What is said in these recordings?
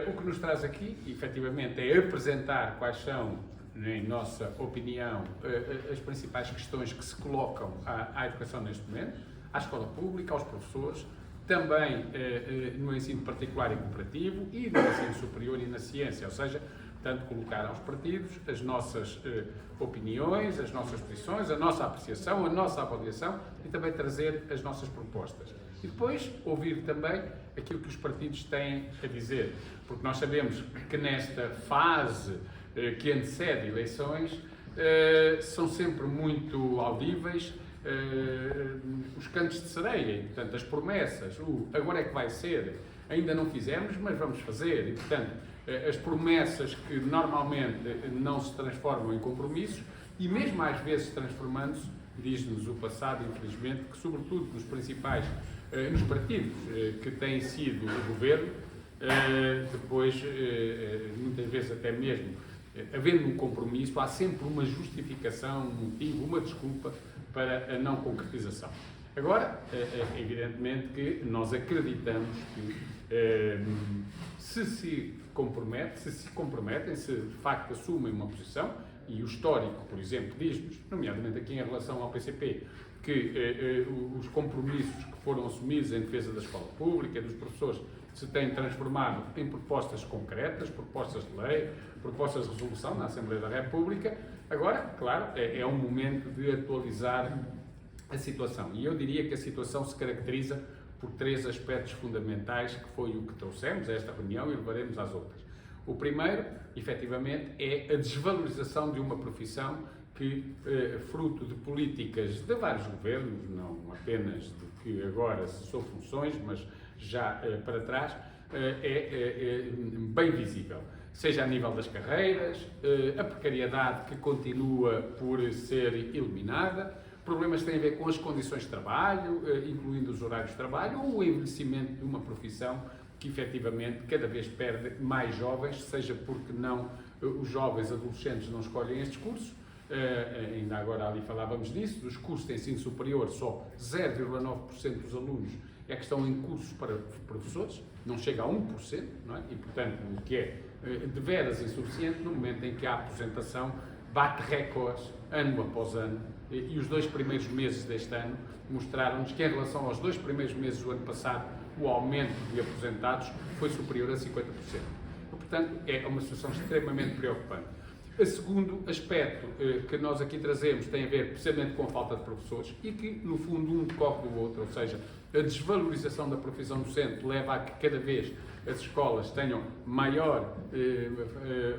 O que nos traz aqui, efetivamente, é apresentar quais são, em nossa opinião, as principais questões que se colocam à educação neste momento, à escola pública, aos professores, também no ensino particular e cooperativo e no ensino superior e na ciência, ou seja, tanto colocar aos partidos as nossas opiniões, as nossas posições, a nossa apreciação, a nossa avaliação e também trazer as nossas propostas. E depois ouvir também aquilo que os partidos têm a dizer, porque nós sabemos que nesta fase que antecede eleições são sempre muito audíveis os cantos de sereia, e, portanto, as promessas, agora é que vai ser, ainda não fizemos, mas vamos fazer, e, portanto, as promessas que normalmente não se transformam em compromissos, e mesmo às vezes transformando-se, diz-nos o passado, infelizmente, que sobretudo nos principais, nos partidos que têm sido o governo, depois, muitas vezes até mesmo, havendo um compromisso, há sempre uma justificação, um motivo, uma desculpa para a não concretização. Agora, evidentemente que nós acreditamos que se comprometem, se de facto assumem uma posição, e o histórico, por exemplo, diz-nos, nomeadamente aqui em relação ao PCP, que os compromissos que foram assumidos em defesa da escola pública, dos professores, se têm transformado em propostas concretas, propostas de lei, propostas de resolução na Assembleia da República. Agora, claro, é um momento de atualizar a situação. E eu diria que a situação se caracteriza por três aspectos fundamentais, que foi o que trouxemos a esta reunião e levaremos às outras. O primeiro, efetivamente, é a desvalorização de uma profissão que, fruto de políticas de vários governos, não apenas de que agora cessou funções, mas já para trás, é bem visível. Seja a nível das carreiras, a precariedade que continua por ser eliminada, problemas que têm a ver com as condições de trabalho, incluindo os horários de trabalho, ou o envelhecimento de uma profissão que efetivamente cada vez perde mais jovens, seja porque não os jovens adolescentes não escolhem estes cursos, ainda agora ali falávamos disso, dos cursos de ensino superior só 0,9% dos alunos é que estão em cursos para professores, não chega a 1%, não é? E portanto o que é de veras insuficiente no momento em que a aposentação bate recordes ano após ano, e os 2 primeiros meses deste ano mostraram-nos que em relação aos 2 primeiros meses do ano passado o aumento de aposentados foi superior a 50%. Portanto, é uma situação extremamente preocupante. O segundo aspecto que nós aqui trazemos tem a ver precisamente com a falta de professores e que, no fundo, um decorre do outro, ou seja, a desvalorização da profissão docente leva a que cada vez as escolas tenham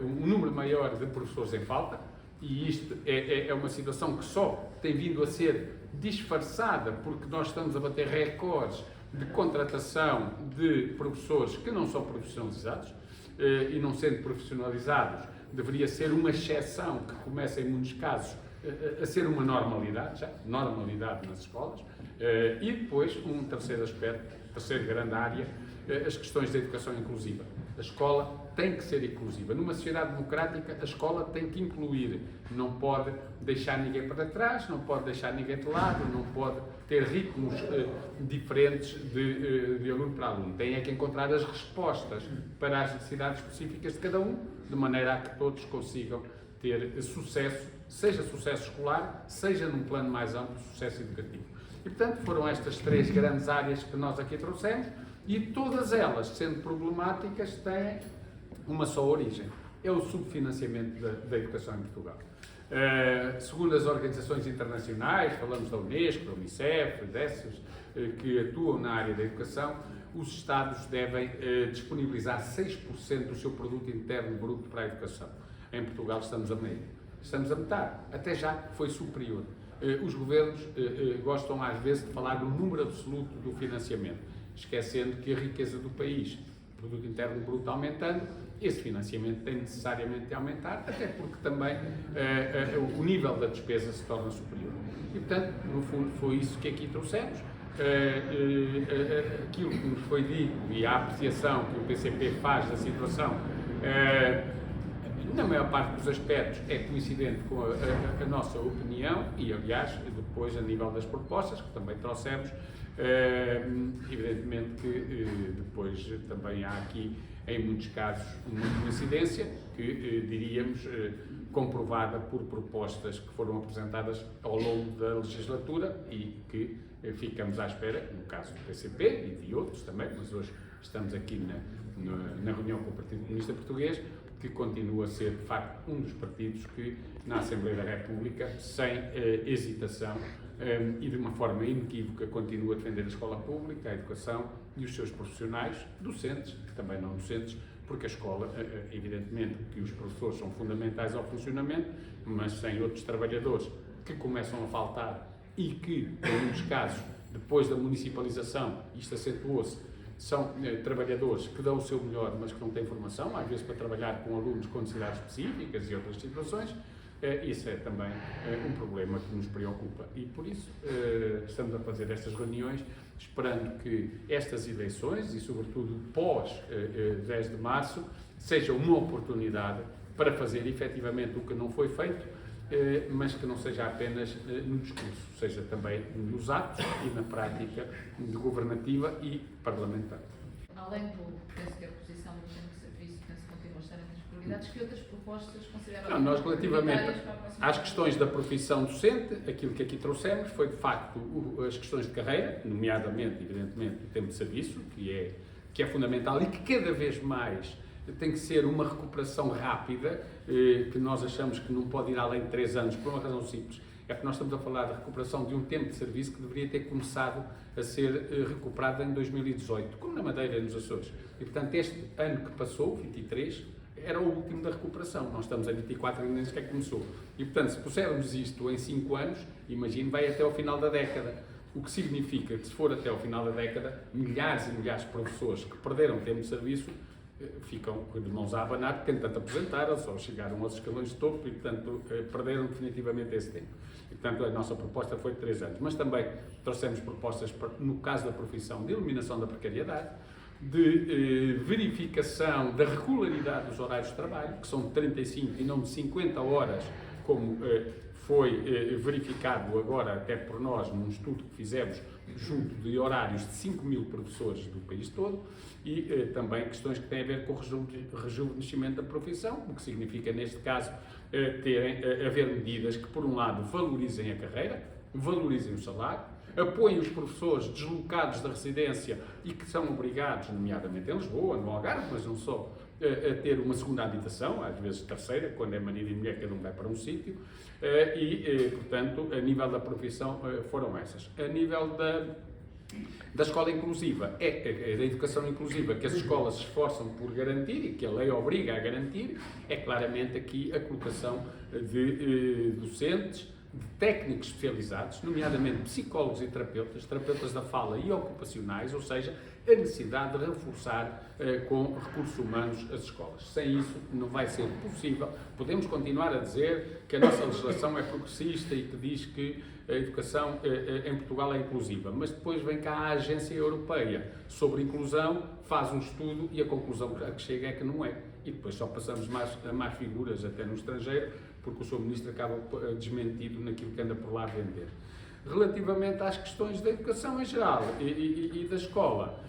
um número maior de professores em falta, e isto é uma situação que só tem vindo a ser disfarçada porque nós estamos a bater recordes de contratação de professores que não são profissionalizados, e não sendo profissionalizados deveria ser uma exceção que começa em muitos casos a ser uma normalidade, já, normalidade nas escolas, e depois um terceiro aspecto, terceira grande área, as questões da educação inclusiva. A escola tem que ser inclusiva. Numa sociedade democrática, a escola tem que incluir, não pode deixar ninguém para trás, não pode deixar ninguém de lado, não pode ter ritmos diferentes de aluno para aluno. Tem é que encontrar as respostas para as necessidades específicas de cada um, de maneira a que todos consigam ter sucesso, seja sucesso escolar, seja num plano mais amplo, sucesso educativo. E, portanto, foram estas 3 grandes áreas que nós aqui trouxemos, e todas elas, sendo problemáticas, têm uma só origem: é o subfinanciamento da educação em Portugal. Segundo as organizações internacionais, falamos da Unesco, da Unicef, dessas que atuam na área da educação, os Estados devem disponibilizar 6% do seu produto interno bruto para a educação. Em Portugal estamos a meio, estamos a metade, até já foi superior. Os governos gostam às vezes de falar do número absoluto do financiamento, esquecendo que a riqueza do país, o produto interno bruto aumentando, esse financiamento tem necessariamente de aumentar, até porque também o nível da despesa se torna superior. E, portanto, no fundo, foi isso que aqui trouxemos. Aquilo que nos foi dito e a apreciação que o PCP faz da situação, na maior parte dos aspectos, é coincidente com a nossa opinião e, aliás, depois, a nível das propostas, que também trouxemos, evidentemente que depois também há aqui em muitos casos, uma coincidência que, diríamos, comprovada por propostas que foram apresentadas ao longo da legislatura e que ficamos à espera, no caso do PCP e de outros também, mas hoje estamos aqui na reunião com o Partido Comunista Português, que continua a ser, de facto, um dos partidos que, na Assembleia da República, sem hesitação e de uma forma inequívoca, continua a defender a escola pública, a educação e os seus profissionais, docentes, também não docentes, porque a escola, evidentemente, que os professores são fundamentais ao funcionamento, mas sem outros trabalhadores que começam a faltar e que, em muitos casos, depois da municipalização, isto acentuou-se, são trabalhadores que dão o seu melhor, mas que não têm formação, às vezes para trabalhar com alunos com necessidades específicas e outras situações. Isso é também um problema que nos preocupa e, por isso, estamos a fazer estas reuniões, esperando que estas eleições e, sobretudo, pós 10 de março, sejam uma oportunidade para fazer efetivamente o que não foi feito, mas que não seja apenas no discurso, seja também nos atos e na prática governativa e parlamentar. Além penso que a posição do tempo de serviço, penso que continua a estar entre as prioridades, que outras propostas consideram? Não, nós relativamente às questões da profissão docente, aquilo que aqui trouxemos foi de facto as questões de carreira, nomeadamente, evidentemente, o tempo de serviço, que é fundamental e que cada vez mais tem que ser uma recuperação rápida, que nós achamos que não pode ir além de 3 anos, por uma razão simples. É porque nós estamos a falar de recuperação de um tempo de serviço que deveria ter começado a ser recuperado em 2018, como na Madeira e nos Açores. E, portanto, este ano que passou, 23, era o último da recuperação. Nós estamos a 24 e nem sequer começou. E, portanto, se pusermos isto em 5 anos, imagino, vai até ao final da década. O que significa que, se for até ao final da década, milhares e milhares de professores que perderam tempo de serviço ficam de mãos a abanar, porque entretanto aposentaram-se ou chegaram aos escalões de topo e, portanto, perderam definitivamente esse tempo. E, portanto, a nossa proposta foi de 3 anos. Mas também trouxemos propostas, no caso da profissão, de eliminação da precariedade, de verificação da regularidade dos horários de trabalho, que são de 35 e não de 50 horas, como foi verificado agora até por nós num estudo que fizemos junto de horários de 5.000 professores do país todo e também questões que têm a ver com o rejuvenescimento da profissão, o que significa, neste caso, haver medidas que, por um lado, valorizem a carreira, valorizem o salário, apoiem os professores deslocados da residência e que são obrigados, nomeadamente em Lisboa, no Algarve, mas não só, a ter uma segunda habitação, às vezes terceira, quando é marido e mulher, cada um vai para um sítio, portanto, a nível da profissão foram essas. A nível da escola inclusiva, da educação inclusiva, que as escolas se esforçam por garantir e que a lei obriga a garantir, é claramente aqui a colocação de docentes, de técnicos especializados, nomeadamente psicólogos e terapeutas, terapeutas da fala e ocupacionais, ou seja, a necessidade de reforçar com recursos humanos as escolas. Sem isso não vai ser possível. Podemos continuar a dizer que a nossa legislação é progressista e que diz que a educação em Portugal é inclusiva, mas depois vem cá a Agência Europeia sobre Inclusão, faz um estudo e a conclusão a que chega é que não é. E depois só passamos a más figuras até no estrangeiro, porque o Sr. Ministro acaba desmentido naquilo que anda por lá a vender. Relativamente às questões da educação em geral e da escola,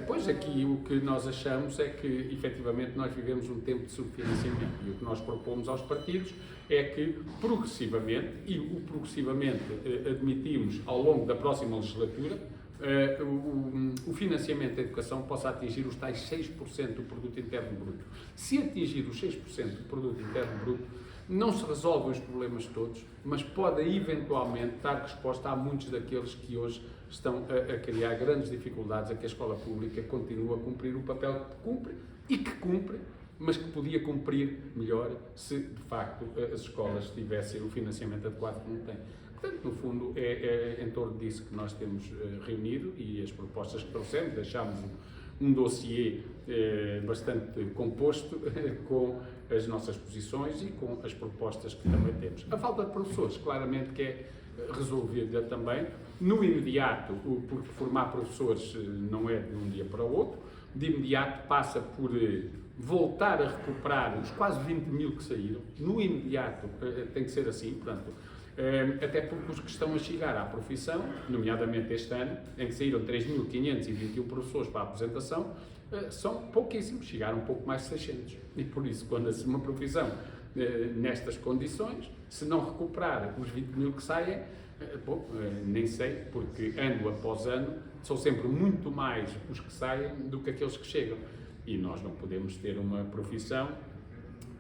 pois aqui o que nós achamos é que, efetivamente, nós vivemos um tempo de subfinanciamento e o que nós propomos aos partidos é que, progressivamente, e o progressivamente admitimos ao longo da próxima legislatura, o financiamento da educação possa atingir os tais 6% do produto interno bruto. Se atingir os 6% do produto interno bruto, não se resolvem os problemas todos, mas pode eventualmente dar resposta a muitos daqueles que hoje estão a criar grandes dificuldades a que a escola pública continue a cumprir o papel que cumpre e que cumpre, mas que podia cumprir melhor se, de facto, as escolas tivessem o financiamento adequado que não têm. Portanto, no fundo, é em torno disso que nós temos reunido e as propostas que trouxemos, deixámos um dossiê bastante composto com as nossas posições e com as propostas que também temos. A falta de professores, claramente que é resolvida também. No imediato, porque formar professores não é de um dia para o outro, de imediato passa por voltar a recuperar os quase 20.000 que saíram. No imediato tem que ser assim, portanto, até porque os que estão a chegar à profissão, nomeadamente este ano, em que saíram 3.521 professores para a aposentação, são pouquíssimos, chegaram um pouco mais de 600. E por isso, quando uma profissão nestas condições, se não recuperar os 20 mil que saem, nem sei, porque ano após ano são sempre muito mais os que saem do que aqueles que chegam. E nós não podemos ter uma profissão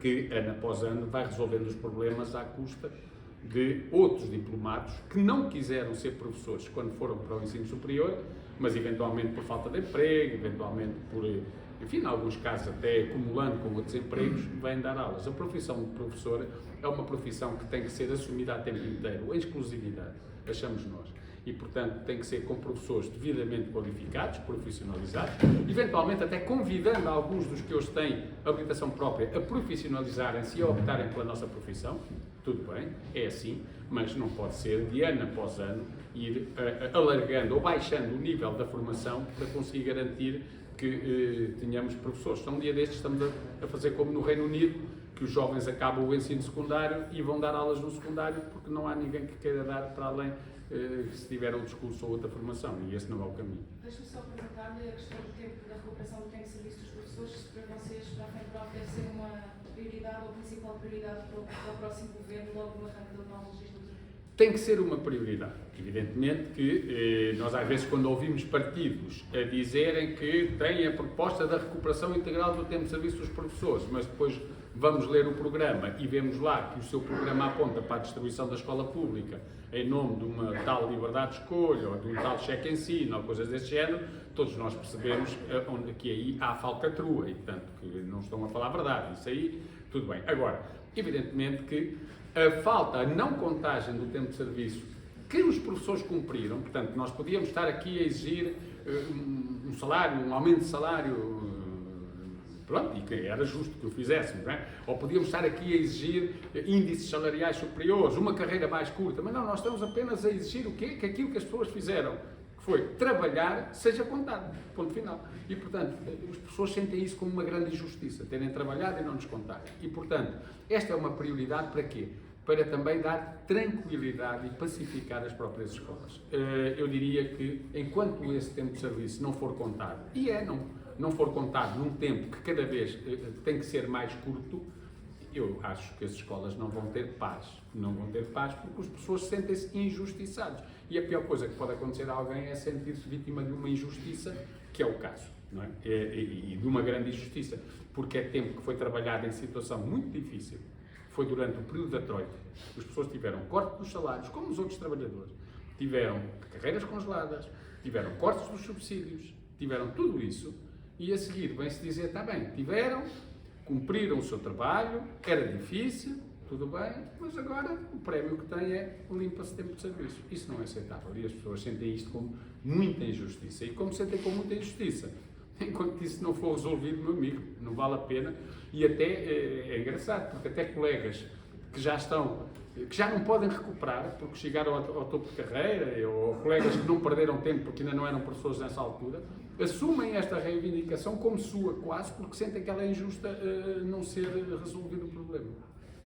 que ano após ano vai resolvendo os problemas à custa de outros diplomados que não quiseram ser professores quando foram para o ensino superior, mas eventualmente por falta de emprego, eventualmente por, enfim, em alguns casos até acumulando com outros empregos, vêm dar aulas. A profissão de professor é uma profissão que tem que ser assumida a tempo inteiro, em exclusividade, achamos nós. E, portanto, tem que ser com professores devidamente qualificados, profissionalizados, eventualmente até convidando alguns dos que hoje têm habilitação própria a profissionalizarem-se e a optarem pela nossa profissão. Tudo bem, é assim, mas não pode ser de ano após ano ir alargando ou baixando o nível da formação para conseguir garantir que tenhamos professores. Então, um dia destes estamos a fazer como no Reino Unido, que os jovens acabam o ensino secundário e vão dar aulas no secundário porque não há ninguém que queira dar para além se tiver outro curso ou outra formação, e esse não é o caminho. Deixa-me só perguntar-lhe a questão do tempo da recuperação do tempo de serviço dos professores, se para vocês, para a FEMPROF, deve ser uma prioridade ou principal prioridade para o próximo governo, logo no arranque da nova legislatura? Tem que ser uma prioridade. Evidentemente que nós às vezes quando ouvimos partidos a dizerem que têm a proposta da recuperação integral do tempo de serviço dos professores, mas depois vamos ler o programa e vemos lá que o seu programa aponta para a destruição da escola pública em nome de uma tal liberdade de escolha ou de um tal cheque ensino ou coisas desse género, todos nós percebemos que aí há falcatrua e, portanto, que não estão a falar a verdade. Isso aí, tudo bem. Agora, evidentemente que a falta, a não contagem do tempo de serviço que os professores cumpriram, portanto, nós podíamos estar aqui a exigir um salário, um aumento de salário, pronto, e que era justo que o fizéssemos, não é? Ou podíamos estar aqui a exigir índices salariais superiores, uma carreira mais curta, mas não, nós estamos apenas a exigir o quê? Que aquilo que as pessoas fizeram, que foi trabalhar, seja contado, ponto final. E, portanto, as pessoas sentem isso como uma grande injustiça, terem trabalhado e não nos contarem. E, portanto, esta é uma prioridade para quê? Para também dar tranquilidade e pacificar as próprias escolas. Eu diria que, enquanto esse tempo de serviço não for contado, e não for contado num tempo que cada vez tem que ser mais curto, eu acho que as escolas não vão ter paz. Não vão ter paz porque as pessoas sentem-se injustiçados. E a pior coisa que pode acontecer a alguém é sentir-se vítima de uma injustiça, que é o caso, não é? E de uma grande injustiça, porque é tempo que foi trabalhado em situação muito difícil. Foi durante o período da Troika. As pessoas tiveram corte dos salários, como os outros trabalhadores. Tiveram carreiras congeladas, tiveram cortes dos subsídios, tiveram tudo isso. E a seguir vem-se dizer, está bem, cumpriram o seu trabalho, era difícil, tudo bem, mas agora o prémio que tem é limpa-se tempo de serviço. Isso não é aceitável e as pessoas sentem isto como muita injustiça. E como sentem com muita injustiça, enquanto isso não for resolvido, meu amigo, não vale a pena. E até é engraçado, porque até colegas que já não podem recuperar porque chegaram ao topo de carreira, ou colegas que não perderam tempo porque ainda não eram professores nessa altura, assumem esta reivindicação como sua quase porque sentem que ela é injusta não ser resolvido o problema.